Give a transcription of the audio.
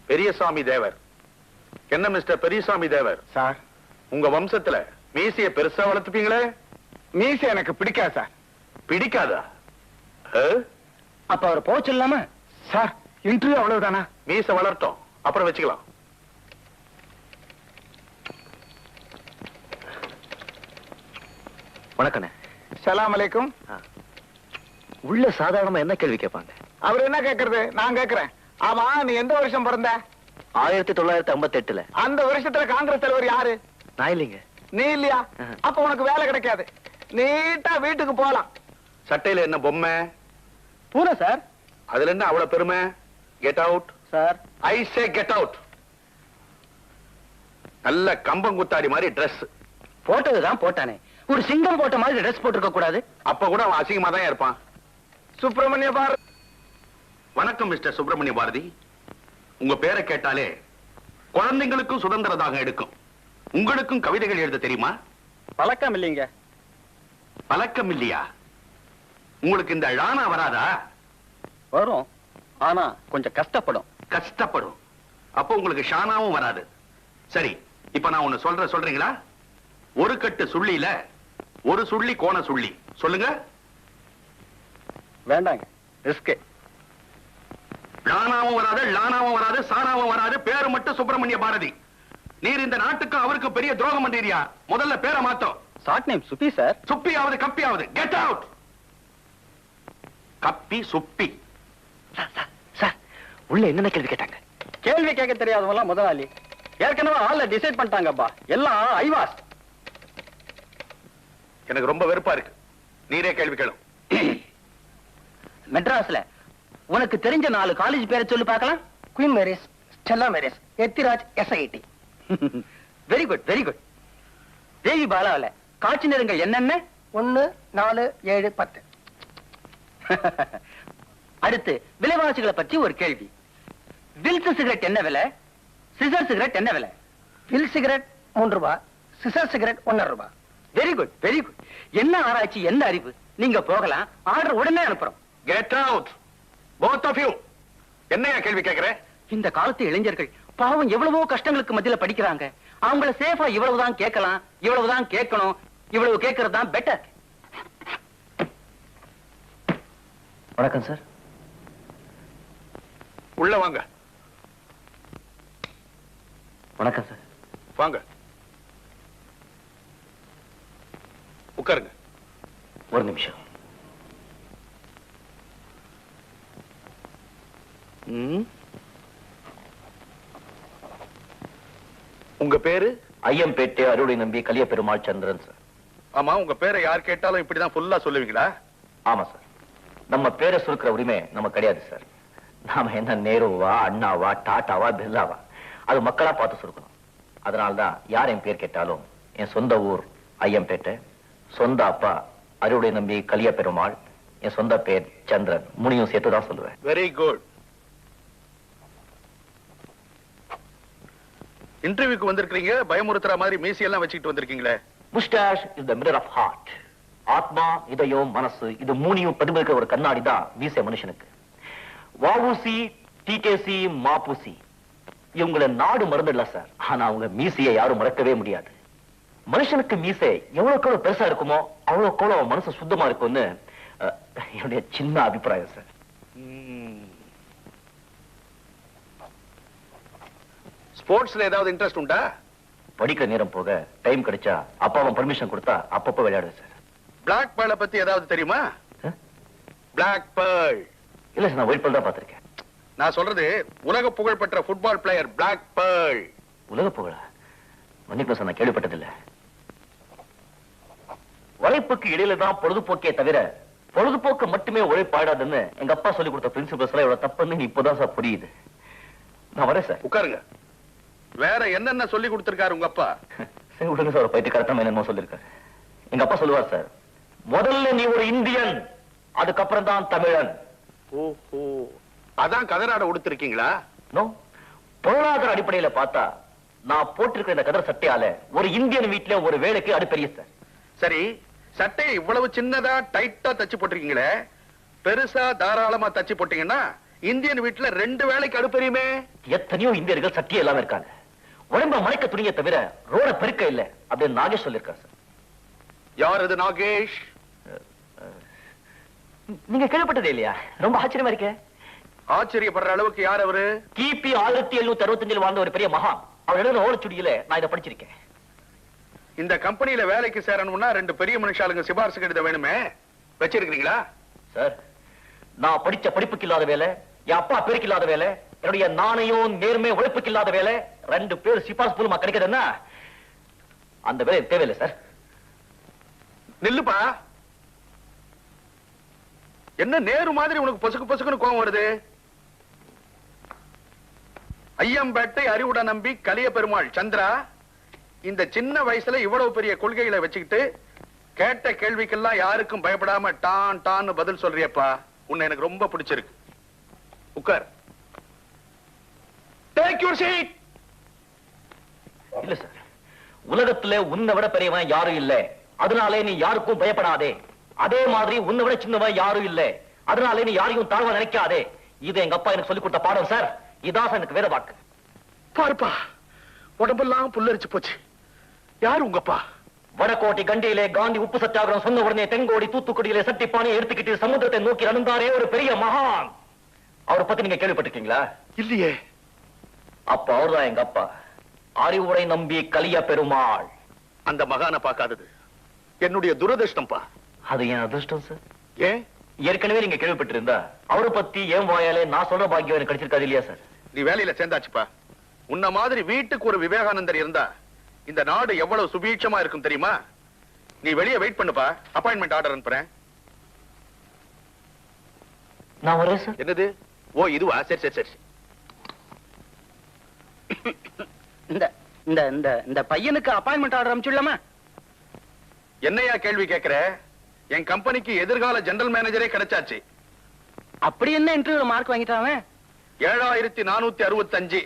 பெரியசாமி தேவர். என்ன மிஸ்டர் பெரியசாமி தேவர் சார், உங்க வம்சத்துல மீசைய பெருசா வளர்த்துப்பீங்களே? மீசை எனக்கு பிடிக்காது சார். பிடிக்காதா? அப்ப அவர் போக சொல்லாம சார், இன்டர்வியூ அவ்வளவுதானா? மீசை வளர்த்தோம், அப்புறம் வச்சுக்கலாம். வணக்கண்ணே. சலாம் அலைக்கும். உள்ள சாதாரணமா என்ன கேள்வி கேட்பாங்க? அவர் என்ன கேக்குறது, நான் கேக்குறேன். ஆமா, நீ எந்த வருஷம் பிறந்த? 1958. அந்த வருஷத்துல காங்கிரஸ் தலைவர் யாரு? நான் இல்லைங்க. நீ இல்லையா? அப்ப உனக்கு வேலை கிடைக்காது. நீட்டா வீட்டுக்கு போலாம். சட்டையில என்ன பொம்மை? பூனை சார். அதுல என்ன அவ்வளவு பெருமை? Get out sir. I say get out. நல்ல கம்பங்குத்தாடி மாதிரி டிரெஸ் போட்டதுதான் போட்டானே. ஒரு சிங்கம் போட்ட மாதிரி ட்ரெஸ் போட்டிருக்க கூடாது. அப்ப கூட அவன் அசிங்கமா தான் இருப்பான். சுப்பிரமணிய பாரதி. வணக்கம் மிஸ்டர் சுப்பிரமணிய பாரதி. உங்க பேரை கேட்டாலே குழந்தைங்களுக்கும் சுதந்திர தாகம் எடுக்கும். உங்களுக்கும் கவிதைகள் எழுத தெரியுமா? பழக்கம் இல்லைங்க. பழக்கம் இல்லையா? உங்களுக்கு இந்த ழானா வராதா? வரும், ஆனா கொஞ்சம் கஷ்டப்படும். கஷ்டப்படும். அப்போ உங்களுக்கு ஷானாவும் வராது. சரி, இப்ப நான் ஒண்ணு சொல்றீங்களா? ஒரு கட்டு சுள்ளியில ஒரு சுள்ளி கோண சுள்ளி சொல்லுங்க. வேண்டாங்க, ரிஸ்க். லானாவும் வராது, லானாவும் வராது, சானாவும் வராது. பேரு மட்டும் சுப்பிரமணிய பாரதி. நீர் இந்த நாட்டுக்கு அவருக்கு பெரிய துரோகம் பண்றீரியா? முதல்ல பேரை மாத்தோம். Short name Subbi sir. சுப்பியாவது கப்பியாவது கெட் அவுட். கப்பி சுப்பி. சார், உள்ள என்னென்ன கேள்வி கேட்டாங்க? கேள்வி கேட்க தெரியாதவங்க முதலாளி. ஏற்கனவே ஆள்ல டிசைட் பண்ணிட்டாங்கப்பா. எல்லாம் ஐவாஸ். எனக்கு ரொம்ப வெறுப்பா இருக்கு. நீரே கேள்வி கேளும். மெட்ராஸ்ல உனக்கு தெரிஞ்ச 4 காலேஜ் பேரை சொல்லி பார்க்கலாம். Queen Mary's, Stella Mary's, Ethiraj, SIT. Very good, very good. தேவி பாலாவில காட்சி நேரங்கள் என்னென்ன? 1, 4, 7, 10. அடுத்து விலைவாசிகளை பற்றி ஒரு கேள்வி. வில்ஸ் சிகரெட் என்ன விலை? சிசர் சிகரெட் என்ன விலை? வில் சிகரெட் 3 ரூபாய், சிசர் சிகரெட் 1.5 ரூபாய். Very good, very good. என்ன ஆராய்ச்சி, என்ன அறிவு. நீங்க போகலாம், ஆர்டர் உடனே அனுப்புறோம். Get out both of you. என்னையா கேள்வி கேக்குற? இந்த காலத்து இளைஞர்கள் பாவம் எவ்வளவோ கஷ்டங்களுக்கு மத்தியில படிக்கிறாங்க. அவங்கள சேஃபா இவ்வளவுதான் கேட்கலாம், இவ்வளவுதான் கேட்கணும், இவ்வளவு கேட்கறது தான் பெட்டர். வணக்கம் சார். உள்ள வாங்க. வணக்கம் சார். வாங்க, உட்காருங்க. ஒரு நிமிஷம். உங்க பேரு? ஐயம்பேட்டை அருளை நம்பி கலிய பெருமாள் சந்திரன் சார். ஆமா, உங்க பேரை யார் கேட்டாலும் இப்படிதான் ஃபுல்லா சொல்லுவீங்களா? ஆமா சார். நம்ம பேரை சுருக்கிற உரிமை நமக்கு கிடையாது சார். நாம என்ன நேருவா, அண்ணாவா, டாட்டாவா, பிர்லாவா, அது மக்களா பார்த்து சுருக்கணும். அதனால்தான் யார் என் பேர் கேட்டாலும் என் சொந்த ஊர் ஐயம்பேட்டை, சொந்த அப்பா அருளை நம்பி கலிய பெருமாள், என் சொந்த பேர் சந்திரன், முனியும் சேர்த்துதான் சொல்லுவேன். Very good. இன்டர்வியூக்கு வந்திருக்கீங்க, பயமுறுத்துற மாதிரி மீசியெல்லாம் வச்சுக்கிட்டு வந்திருக்கீங்களே. Moustache is the mirror of heart. ஆத்மா, இதயம், மனசு இது மூணையும் பிரதிபலிக்கிற ஒரு கண்ணாடி தான் மீசை மனுஷனுக்கு. வஉசி, டிகேசி, மாபூசி இவங்கள நாடு மறந்து இல்ல சார். ஆனா அவங்க மீசையை யாரும் மறக்கவே முடியாது. மனுஷனுக்கு மீசை எவ்வளவுக்கு பெருசா இருக்குமோ அவ்வளவுக்கு அவன் மனசு சுத்தமா இருக்கும்னு என்னுடைய சின்ன அபிப்பிராயம் சார். ஸ்போர்ட்ஸ்ல ஏதாவது இன்ட்ரெஸ்ட் உண்டா? படிக்கிற நேரம் போக டைம் கிடைச்சா அப்பாவும் பர்மிஷன் கொடுத்தா அப்பப்ப விளையாடுவேன் சார். பிளாக் பேர்ல பத்தி ஏதாவது தெரியுமா? பிளாக் பேர்ல் இல்ல சார், நான் ஒயிட் பேர்ல் தான் பார்த்திருக்கேன். நான் சொல்றது உலக புகழ் பெற்ற ஃபுட்பால் பிளேயர் பிளாக் பேர்ல். உலக புகழா? மன்னிப்பு சார், நான் கேள்விப்பட்டதில்லை. உழைப்புக்கு இடையில தான் பொழுதுபோக்கே தவிர பொழுதுபோக்கு மட்டுமே உழைப்பாடாதுன்னு எங்க அப்பா சொல்லி கொடுத்த பிரின்சிபல்ஸ் எல்லாம் இவ்வளவு தப்புன்னு இப்போதான் சார் புரியுது. நான் வரேன் சார். உட்காருங்க. வேற என்னென்ன சொல்லி கொடுத்திருக்காரு உங்க அப்பா? சரி விடுங்க சார், பயிற்சி கரெக்டாக என்னமோ சொல்லிருக்காரு. எங்க அப்பா சொல்லுவார் சார், முதல்ல நீ ஒரு இந்தியன், அதுக்கப்புறம் தான் தமிழன். ஓஹோ, அதான் கதராட உடுத்திருக்கீங்களா? நோ, பொருளாதார அடிப்படையில பார்த்தா நான் போட்டிருக்கிற இந்த கதர் சட்டையால ஒரு இந்தியன் வீட்டுல ஒரு வேலைக்கு அடுப்பெரிய சார். சரி, சட்டையை இவ்வளவு சின்னதா டைட்டா தச்சு போட்டிருக்கீங்களே, பெருசா தாராளமா தச்சு போட்டீங்கன்னா இந்தியன் வீட்டுல 2 வேளைக்கு அடுப்பெரியுமே. எத்தனையோ இந்தியர்கள் சத்தியம் இல்லாம இருக்காங்க. உடம்ப மறைக்க துணியை தவிர ரோட பெருக்க இல்ல அப்படின்னு நாகேஷ் சொல்லிருக்காரு சார். யார் இது நாகேஷ்? நீங்க கேள்விப்பட்டதே இல்லையா? ரொம்ப ஆச்சரியமா இருக்கே. ஆச்சரியப்படுற அளவுக்கு யார் அவரு? கிபி 1765 வாழ்ந்த ஒரு பெரிய மகான். அவர் எழுதின ஓலைச்சுடியில நான் இதை படிச்சிருக்கேன். இந்த கம்பெனியில வேலைக்கு சேரணும்னா 2 பெரிய மனுஷாளுங்க சிபாரிசு கடிதம் வேணுமே, வச்சிருக்கீங்களா? சார், நான் படிச்ச படிப்புக்கு இல்லாத வேலை, என் அப்பா பேருக்கு இல்லாத வேலை, என்னுடைய நாணயம் நேர்மை உழைப்புக்கு இல்லாத வேலை 2 பேர் சிபாரிசு மூலமா கிடைக்கிறதுன்னா அந்த வேலை தேவையில்லை சார். நில்லுப்பா. என்ன நேரு மாதிரி உனக்கு பொசுக்கு பொசுக்குன்னு கோவம் வருது? ஐயம்பேட்டை அறிவுட நம்பி கலிய பெருமாள் சந்திரா, இந்த சின்ன வயசுல இவ்வளவு பெரிய கொள்கைகளை வச்சுக்கிட்டு கேட்ட கேள்விக்கெல்லாம் யாருக்கும் பயப்படாம டான் டான்னு பதில் சொல்றியப்பா. உன்னை எனக்கு ரொம்ப பிடிச்சிருக்கு. உட்கார். Take your seat. இல்ல சார், உலகத்துல உன்னை விட பெரியவன் யாரும் இல்ல, அதனாலே நீ யாருக்கும் பயப்படாதே. அதே மாதிரி உன்னை விட சின்னவன் யாரும் இல்ல, அதனாலே நீ யாரையும் தாழ்வா நினைக்காதே. இது எங்க அப்பா எனக்கு சொல்லி கொடுத்த பாடம் சார். இதான் எனக்கு வேற வாக்கு. பாருப்பா, உடம்பெல்லாம் புல்லரிச்சு போச்சு. யாரு உங்கப்பா? வடகோட்டை கண்டியிலே காந்தி உப்பு சத்தியாகிரகம் சொன்ன உடனே தென்கோடி தூத்துக்குடியிலே சட்டிப்பானை எடுத்துக்கிட்டு சமுத்திரத்தை நோக்கி நடந்தாரே ஒரு பெரிய மகான். அவரை பத்தி நீங்க கேள்விப்பட்டிருக்கீங்களா? இல்லையே. அப்ப அவர்தான் எங்க அப்பா, அறிவுரை நம்பி கலிய பெருமாள். அந்த மகானை பார்க்காதது என்னுடைய துரதிருஷ்டம்பா. அது என் அதிர்ஷ்டம் சார். ஏன்? ஏற்கனவே நீங்க கேள்விப்பட்டிருந்தா அவரை பத்தி ஏன் வாயாலே நான் சொல்ற பாக்கியம் எனக்கு கிடைச்சிருக்காது இல்லையா சார்? நீ வேலையில சேர்ந்தாச்சுப்பா. உன்ன மாதிரி வீட்டுக்கு ஒரு விவேகானந்தர் இருந்தா இந்த நாடு எவ்வளவு சுபீட்சமா இருக்கும் தெரியுமா? நீ வெளியே வெயிட் பண்ணுப்பா, அப்பாயின்மெண்ட் ஆர்டர் அனுப்புறேன். நான் வரேன் சார். என்னது? ஓ இதுவா? சரி சரி சரி. இந்த இந்த இந்த இந்த பையனுக்கு அப்பாயின்மெண்ட் ஆர்டர் அனுப்பிச்சுடலாமா? என்னையா கேள்வி கேட்கிற? என் கம்பெனிக்கு எதிர்கால ஜெனரல் மேனேஜரே கிடைச்சாச்சு. அப்படி என்ன இன்டர்வியூ மார்க் வாங்கிட்டான்? 7465